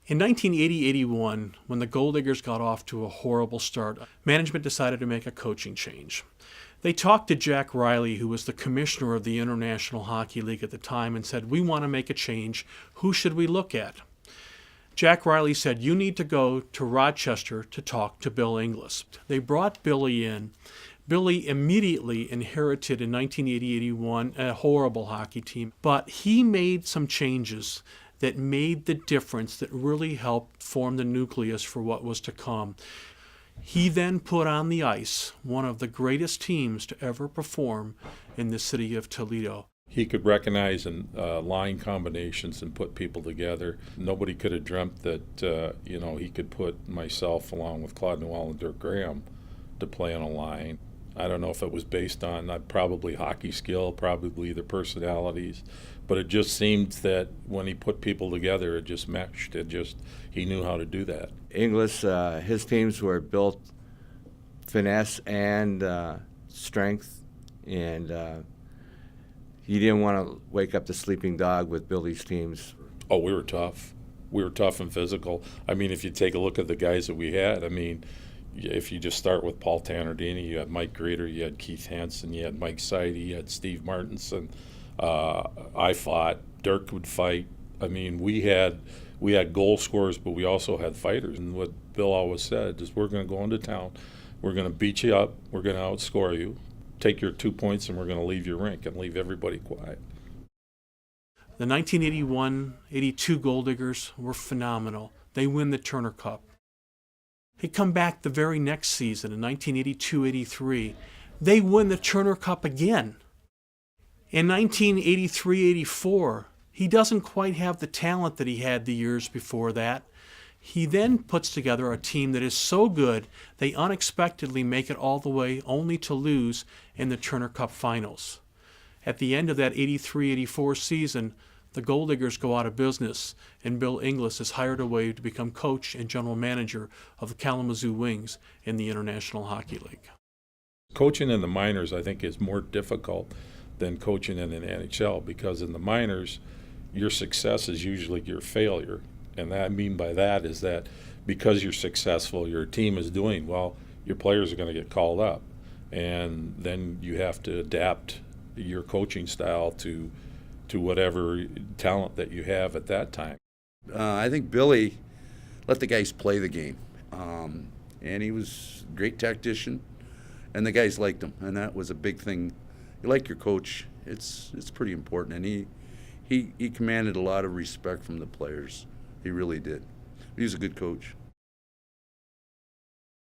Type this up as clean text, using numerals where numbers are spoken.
In 1980-81, when the Goaldiggers got off to a horrible start, management decided to make a coaching change. They talked to Jack Riley, who was the commissioner of the International Hockey League at the time, and said, "We want to make a change. Who should we look at?" Jack Riley said, "You need to go to Rochester to talk to Bill Inglis." They brought Billy in. Billy immediately inherited in 1980-81 a horrible hockey team, but he made some changes that made the difference, that really helped form the nucleus for what was to come. He then put on the ice one of the greatest teams to ever perform in the city of Toledo. He could recognize line combinations and put people together. Nobody could have dreamt that he could put myself along with Claude Noel and Dirk Graham to play on a line. I don't know if it was based on probably hockey skill, probably their personalities, but it just seemed that when he put people together, it just meshed. He knew how to do that. Inglis, his teams were built finesse and strength, and you didn't want to wake up the sleeping dog with Billy's teams. Oh, we were tough. We were tough and physical. I mean, if you take a look at the guys that we had, if you just start with Paul Tannerdini, you had Mike Grader, you had Keith Hansen, you had Mike Seide, you had Steve Martinson. I fought. Dirk would fight. We had goal scorers, but we also had fighters. And what Bill always said is, we're going to go into town, we're going to beat you up, we're going to outscore you, take your 2 points, and we're going to leave your rink and leave everybody quiet. The 1981-82 Goaldiggers were phenomenal. They win the Turner Cup. They come back the very next season in 1982-83. They win the Turner Cup again. In 1983-84, he doesn't quite have the talent that he had the years before that. He then puts together a team that is so good they unexpectedly make it all the way, only to lose in the Turner Cup finals. At the end of that 83-84 season, the Goaldiggers go out of business, and Bill Inglis is hired away to become coach and general manager of the Kalamazoo Wings in the International Hockey League. Coaching in the minors, I think, is more difficult than coaching in an NHL, because in the minors, your success is usually your failure. And what I mean by that is that because you're successful, your team is doing well, your players are going to get called up. And then you have to adapt your coaching style to whatever talent that you have at that time. I think Billy let the guys play the game. And he was a great tactician, and the guys liked him, and that was a big thing. You like your coach, it's pretty important, and he commanded a lot of respect from the players. He really did. He was a good coach.